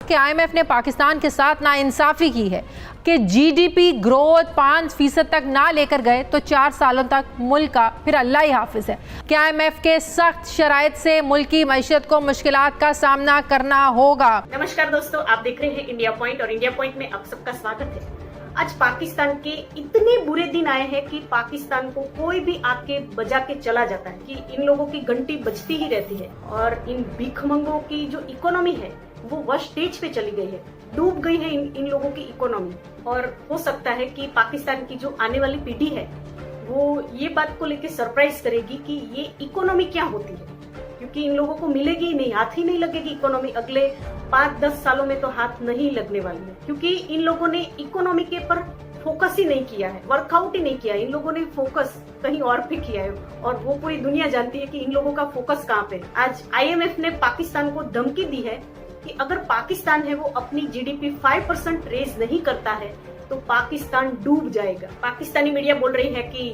कि आईएमएफ ने पाकिस्तान के साथ नाइंसाफी की है कि जीडीपी ग्रोथ 5% तक ना लेकर गए तो 4 सालों तक मुल्क का फिर अल्लाह ही हाफिज है कि आईएमएफ के सख्त शराइत से मुल्क की मईशत को मुश्किलात का सामना करना होगा। नमस्कार दोस्तों, आप देख रहे हैं इंडिया पॉइंट और इंडिया पॉइंट में आप सबका स्वागत है। आज पाकिस्तान के इतने बुरे दिन आए हैं कि पाकिस्तान को कोई भी आके बजा के चला जाता है कि इन लोगों की घंटी बजती ही रहती है और इन भिखमंगों की जो इकोनॉमी है वो वर्स्ट स्टेज पे चली गई है, डूब गई है इन लोगों की इकोनॉमी। और हो सकता है कि पाकिस्तान की जो आने वाली पीढ़ी है वो ये बात को लेकर सरप्राइज करेगी कि ये इकोनॉमी क्या होती है, क्योंकि इन लोगों को मिलेगी ही नहीं, हाथ ही नहीं लगेगी इकोनॉमी। अगले 5-10 सालों में तो हाथ नहीं लगने वाली है, क्योंकि इन लोगों ने इकोनॉमी के पर फोकस ही नहीं किया है, वर्कआउट ही नहीं किया है। इन लोगों ने फोकस कहीं और पे किया है और वो पूरी दुनिया जानती है कि इन लोगों का फोकस कहाँ पे। आज आईएमएफ ने पाकिस्तान को धमकी दी है कि अगर पाकिस्तान है वो अपनी जीडीपी 5% रेज नहीं करता है तो पाकिस्तान डूब जाएगा। पाकिस्तानी मीडिया बोल रही है कि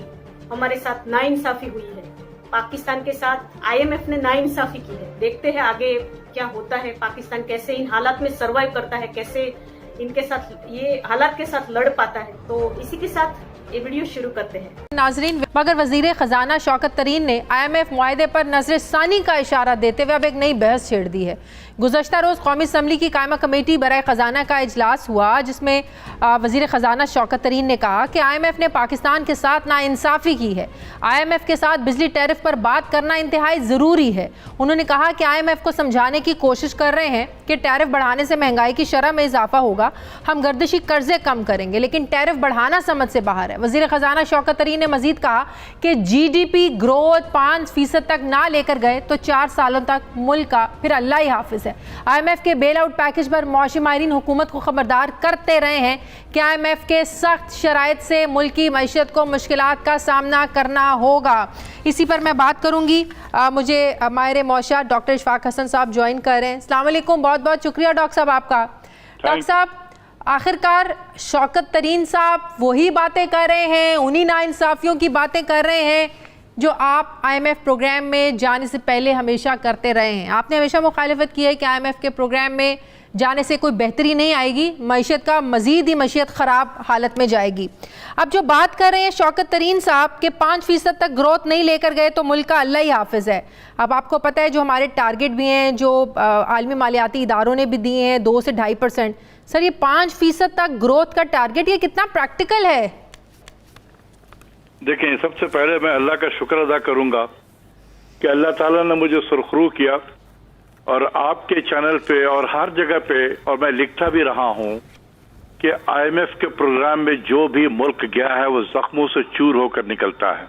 हमारे साथ नाइंसाफी हुई है, पाकिस्तान के साथ आईएमएफ ने नाइंसाफी की है। देखते हैं आगे क्या होता है, पाकिस्तान कैसे इन हालात में सरवाइव करता है, कैसे इनके साथ ये हालात के साथ लड़ पाता है। तो इसी के साथ ये वीडियो शुरू करते हैं। नाजरीन, मगर वजीर खजाना शौकत तरीन ने आईएमएफ मुआहदे पर नजरसानी का इशारा देते हुए अब एक नई बहस छेड़ दी है। गुज़श्ता रोज़ कौमी असम्बली की कायमा कमेटी बराए खजाना का इजलास हुआ, जिसमें वजीर खजाना शौकत तरीन ने कहा कि आईएमएफ ने पाकिस्तान के साथ नाइंसाफी की है। आईएमएफ के साथ बिजली टैरिफ पर बात करना इंतहाई ज़रूरी है। उन्होंने कहा कि आईएमएफ को समझाने की कोशिश कर रहे हैं कि टैरिफ बढ़ाने से महंगाई की शरह में इजाफा होगा, हम गर्दिशी कर्जे कम करेंगे, लेकिन टैरिफ बढ़ाना समझ से बाहर है। वजीर खजाना शौकत तरीन ने मजीद कहा कि जीडीपी ग्रोथ 5% तक ना लेकर गए तो 4 सालों तक मुल्क का फिर अल्लाह ही हाफिज है। आईएमएफ के बेल आउट पैकेज पर मौशी माहिरीन हुकूमत को खबरदार करते रहे हैं कि आईएमएफ के सख्त शराइत से मुल्क की मईशत को मुश्किलात का सामना करना होगा। इसी पर मैं बात करूंगी। मुझे माहिर मौशा डॉक्टर इशफाक हसन साहब ज्वाइन कर रहे हैं। अस्सलाम वालेकुम, बहुत बहुत शुक्रिया डॉक्टर साहब आपका। डॉक्टर साहब, आखिरकार शौकत तरीन साहब वही बातें कर रहे हैं, उन्हीं नाइंसाफियों की बातें कर रहे हैं जो आप आईएमएफ प्रोग्राम में जाने से पहले हमेशा करते रहे हैं। आपने हमेशा मुखालिफत की है कि आईएमएफ के प्रोग्राम में जाने से कोई बेहतरी नहीं आएगी, मईशत का मजीद ही मईशत ख़राब हालत में जाएगी। अब जो बात कर रहे हैं शौकत तरीन साहब के 5% तक ग्रोथ नहीं लेकर गए तो मुल्क का अल्लाह ही हाफिज है। अब आपको पता है जो हमारे टारगेट भी हैं, जो आलमी मालियाती इदारों ने भी दिए हैं 2 से 2.5%। सर, ये 5% तक ग्रोथ का टारगेट ये कितना प्रैक्टिकल है? देखें, सबसे पहले मैं अल्लाह का शुक्र अदा करूंगा कि अल्लाह ताला ने मुझे सुरखरू किया और आपके चैनल पे और हर जगह पे, और मैं लिखता भी रहा हूं कि आईएमएफ के प्रोग्राम में जो भी मुल्क गया है वो जख्मों से चूर होकर निकलता है,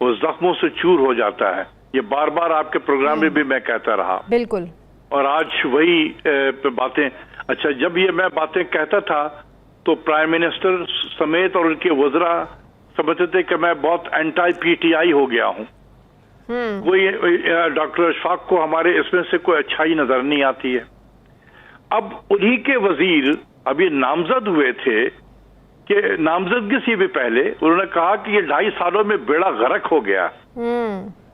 वो जख्मों से चूर हो जाता है। ये बार बार आपके प्रोग्राम में भी मैं कहता रहा, बिल्कुल, और आज वही बातें। अच्छा, जब ये मैं बातें कहता था तो प्राइम मिनिस्टर समेत और उनके वज़रा समझते थे कि मैं बहुत एंटी पीटीआई हो गया हूं। कोई डॉक्टर इशफाक को हमारे इसमें से कोई अच्छाई नजर नहीं आती है। अब उन्हीं के वजीर अभी नामजद हुए थे कि नामजदगी से भी पहले उन्होंने कहा कि ये 2.5 सालों में बेड़ा गर्क हो गया।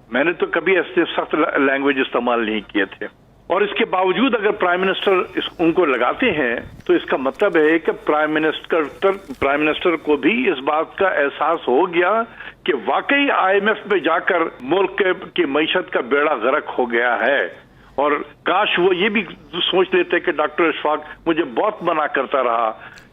मैंने तो कभी ऐसे सख्त लैंग्वेज इस्तेमाल नहीं किए थे, और इसके बावजूद अगर प्राइम मिनिस्टर उनको लगाते हैं तो इसका मतलब है कि प्राइम मिनिस्टर को भी इस बात का एहसास हो गया कि वाकई आईएमएफ में जाकर मुल्क की मईशत का बेड़ा गर्क हो गया है। और काश वो ये भी सोच लेते कि डॉक्टर इशफाक मुझे बहुत मना करता रहा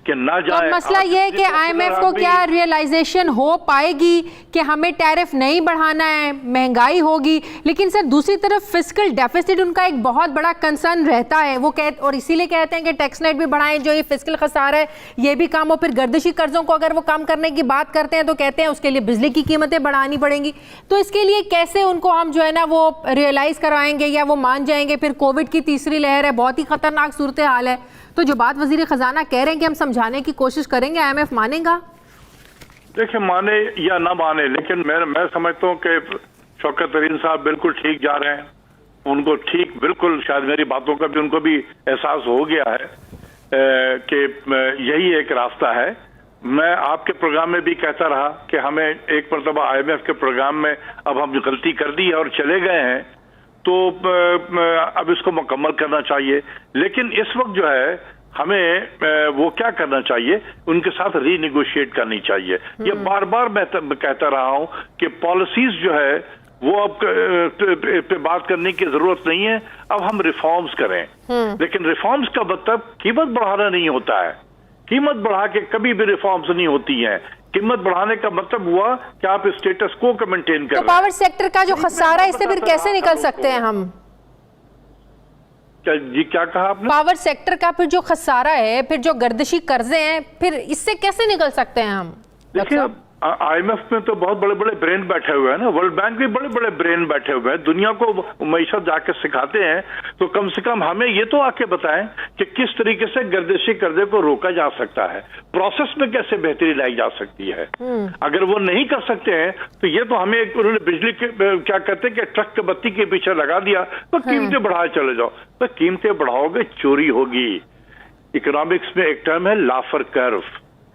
कि ना जाए। तो मसला ये है कि आईएमएफ को क्या रियलाइजेशन हो पाएगी कि हमें टैरिफ नहीं बढ़ाना है, महंगाई होगी, लेकिन सर दूसरी तरफ फिस्कल डेफिसिट उनका एक बहुत बड़ा कंसर्न रहता है। वो और इसीलिए कहते हैं कि टैक्स नेट भी बढ़ाएं, जो ये फिस्कल खसारा है ये भी कम हो। फिर गर्दिशी कर्जों को अगर वो कम करने की बात करते हैं तो कहते हैं उसके लिए बिजली की कीमतें बढ़ानी पड़ेंगी। तो इसके लिए कैसे उनको हम जो है ना वो रियलाइज करवाएंगे या वो मान जाएंगे? फिर कोविड की तीसरी लहर है, बहुत ही खतरनाक सूरत हाल है। तो जो बात वजीर खजाना कह रहे हैं कि हम समझाने की कोशिश करेंगे, आईएमएफ मानेगा? देखिए, माने या ना माने, लेकिन मैं समझता हूँ कि शौकत तरीन साहब बिल्कुल ठीक जा रहे हैं। उनको ठीक बिल्कुल, शायद मेरी बातों का भी उनको भी एहसास हो गया है कि यही एक रास्ता है। मैं आपके प्रोग्राम में भी कहता रहा कि हमें एक मरतबा आईएमएफ के प्रोग्राम में अब हम गलती कर दी है और चले गए हैं, तो अब इसको मुकम्मल करना चाहिए। लेकिन इस वक्त जो है हमें वो क्या करना चाहिए, उनके साथ रीनिगोशिएट करनी चाहिए। ये बार बार मैं कहता रहा हूं कि पॉलिसीज जो है वो अब पे बात करने की जरूरत नहीं है, अब हम रिफॉर्म्स करें। लेकिन रिफॉर्म्स का मतलब कीमत बढ़ाना नहीं होता है। कीमत बढ़ा के कभी भी रिफॉर्म्स नहीं होती हैं। कीमत बढ़ाने का मतलब हुआ कि आप स्टेटस को मेंटेन कर तो पावर सेक्टर का जो खसारा है इससे फिर कैसे निकल सकते हैं हम? क्या कहा आपने? पावर सेक्टर का फिर जो खसारा है, फिर जो गर्दिशी कर्जे हैं, फिर इससे कैसे निकल सकते हैं हम? देखिए IMF में तो बहुत बड़े बड़े ब्रेन बैठे हुए हैं ना, वर्ल्ड बैंक भी बड़े बड़े ब्रेन बैठे हुए हैं, दुनिया को मईशत जाके सिखाते हैं। तो कम से कम हमें ये तो आके बताएं कि किस तरीके से गर्दिशी कर्जे को रोका जा सकता है, प्रोसेस में कैसे बेहतरी लाई जा सकती है। अगर वो नहीं कर सकते हैं तो ये तो हमें उन्होंने बिजली के क्या कहते हैं कि ट्रक के बत्ती के पीछे लगा दिया तो कीमतें बढ़ाए चले जाओ। तो कीमतें बढ़ाओगे चोरी होगी। इकोनॉमिक्स में एक टर्म है लाफर कर्व।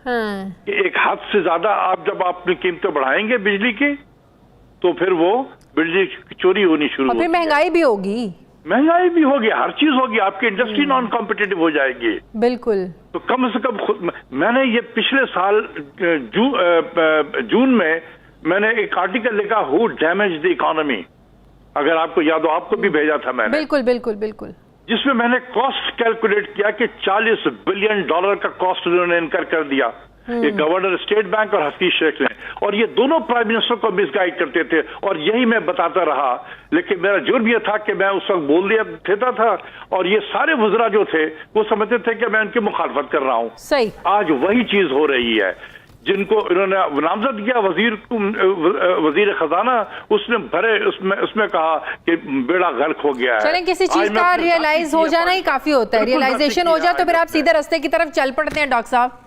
एक हद से ज्यादा आप जब अपनी कीमतें बढ़ाएंगे बिजली की तो फिर वो बिजली चोरी होनी शुरू होगी। महंगाई भी होगी, महंगाई भी होगी, हर चीज होगी, आपकी इंडस्ट्री नॉन कॉम्पिटिटिव हो जाएगी। बिल्कुल। तो कम से कम खुद मैंने ये पिछले साल जून में मैंने एक आर्टिकल लिखा हु डैमेज द इकोनॉमी, अगर आपको याद हो, आपको भी भेजा था मैंने। बिल्कुल बिल्कुल बिल्कुल। जिसमें मैंने कॉस्ट कैलकुलेट किया कि $40 बिलियन का कॉस्ट उन्होंने इनकर कर दिया, ये गवर्नर स्टेट बैंक और हफीज शेख ने, और ये दोनों प्राइम मिनिस्टर को मिसगाइड करते थे और यही मैं बताता रहा। लेकिन मेरा जुर्म यह था कि मैं उस वक्त बोल दिया देता था और ये सारे वज़रा जो थे वो समझते थे कि मैं उनकी मुखालफत कर रहा हूं। सही। आज वही चीज हो रही है। जिनको इन्होंने नामजद किया वजीर खजाना, उसने भरे उसमें कहा कि बेड़ा गर्क हो गया है। चलें, किसी चीज का रियलाइज हो जाना ही काफी होता है। रियलाइजेशन हो जाए तो फिर आप सीधे रास्ते की तरफ चल पड़ते हैं डॉक्टर साहब।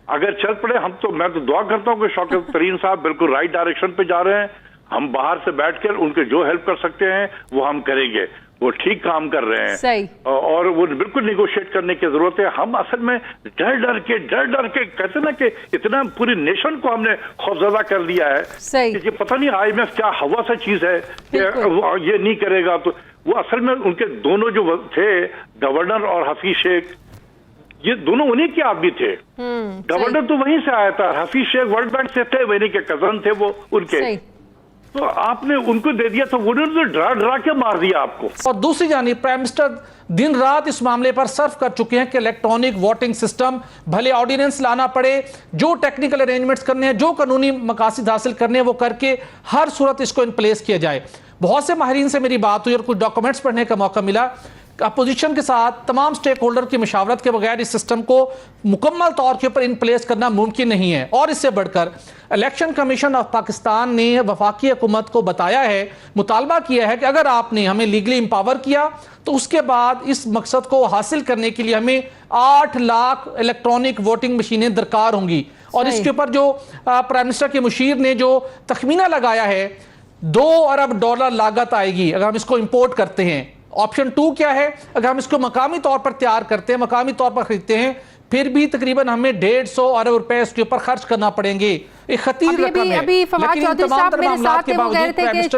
अगर चल पड़े मैं तो दुआ करता हूँ कि शौकत तरीन साहब बिल्कुल राइट डायरेक्शन पे जा रहे हैं। हम बाहर से बैठकर उनके जो हेल्प कर सकते हैं वो हम करेंगे, वो ठीक काम कर रहे हैं। सही। और वो बिल्कुल निगोशिएट करने की जरूरत है। हम असल में डर डर के कहते ना कि इतना पूरी नेशन को हमने खौफजदा कर दिया है। सही। कि पता नहीं IMF क्या हवा सा चीज है कि ये नहीं करेगा। तो वो असल में उनके दोनों जो थे गवर्नर और हफीज शेख, ये दोनों उन्हीं के आदमी थे। गवर्नर तो वहीं से आया था, हफीज शेख वर्ल्ड बैंक से थे, वहीं के कजन थे वो उनके। तो आपने उनको दे दिया तो उन्होंने तो डरा के मार दिया आपको। और दूसरी जानिब प्राइम मिनिस्टर दिन रात इस मामले पर सर्फ कर चुके हैं कि इलेक्ट्रॉनिक वोटिंग सिस्टम, भले ऑर्डिनेंस लाना पड़े, जो टेक्निकल अरेंजमेंट्स करने हैं, जो कानूनी मकासद हासिल करने हैं वो करके हर सूरत इसको इन प्लेस किया जाए। बहुत से माहिरीन से मेरी बात हुई और कुछ डॉक्यूमेंट्स पढ़ने का मौका मिला। अपोजिशन के साथ तमाम स्टेक होल्डर की मशावरत के बगैर इस सिस्टम को मुकम्मल तौर के ऊपर इन प्लेस करना मुमकिन नहीं है। और इससे बढ़कर इलेक्शन कमीशन ऑफ पाकिस्तान ने वफाकी हुकूमत को बताया है, मुतालबा किया है कि अगर आपने हमें लीगली एम्पावर किया तो उसके बाद इस मकसद को हासिल करने के लिए हमें 8 लाख इलेक्ट्रॉनिक वोटिंग मशीनें दरकार होंगी। और इसके ऊपर जो प्राइम मिनिस्टर के मुशीर ने जो तखमीना लगाया है, $2 अरब लागत आएगी अगर हम इसको इंपोर्ट करते हैं। ऑप्शन 2 क्या है, अगर हम इसको मकामी तौर पर तैयार करते हैं, मकामी तौर पर खरीदते हैं, फिर भी तकरीबन हमें 150 अरब रुपए इसके ऊपर खर्च करना पड़ेंगे। एक खतीर रकम है। अभी फवाद चौधरी साहब मेरे साथ थे, वो कह रहे थे कि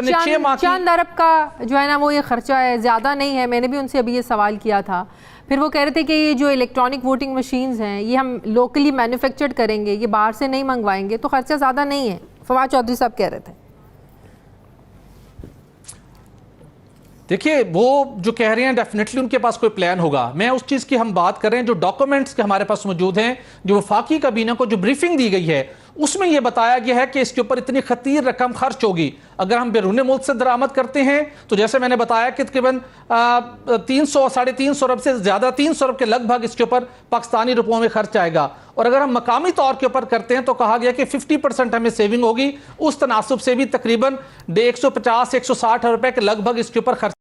चंद अरब का जो है ना वो ये खर्चा है, ज्यादा नहीं है। मैंने भी उनसे अभी ये सवाल किया था। फिर वो कह रहे थे कि ये जो इलेक्ट्रॉनिक वोटिंग मशीन्स हैं ये हम लोकली मैन्युफैक्चर्ड करेंगे, ये बाहर से नहीं मंगवाएंगे, तो खर्चा ज्यादा नहीं है। फवाद चौधरी साहब कह रहे थे। देखिए वो जो कह रहे हैं डेफिनेटली उनके पास कोई प्लान होगा। मैं उस चीज़ की हम बात कर रहे हैं जो डॉक्यूमेंट्स के हमारे पास मौजूद हैं, जो वफाकी काबीना को जो ब्रीफिंग दी गई है उसमें यह बताया गया है कि इसके ऊपर इतनी खतीर रकम खर्च होगी। अगर हम बैरून मुल्क से दरामद करते हैं तो जैसे मैंने बताया कि तकरीबन 300 साढ़े 300 अरब से ज़्यादा 300 अरब के लगभग इसके ऊपर पाकिस्तानी रुपयों में खर्च आएगा। और अगर हम मकामी तौर के ऊपर करते हैं तो कहा गया कि 50% हमें सेविंग होगी। उस तनासुब से भी तकरीबन 150 160 रुपए के लगभग इसके ऊपर खर्च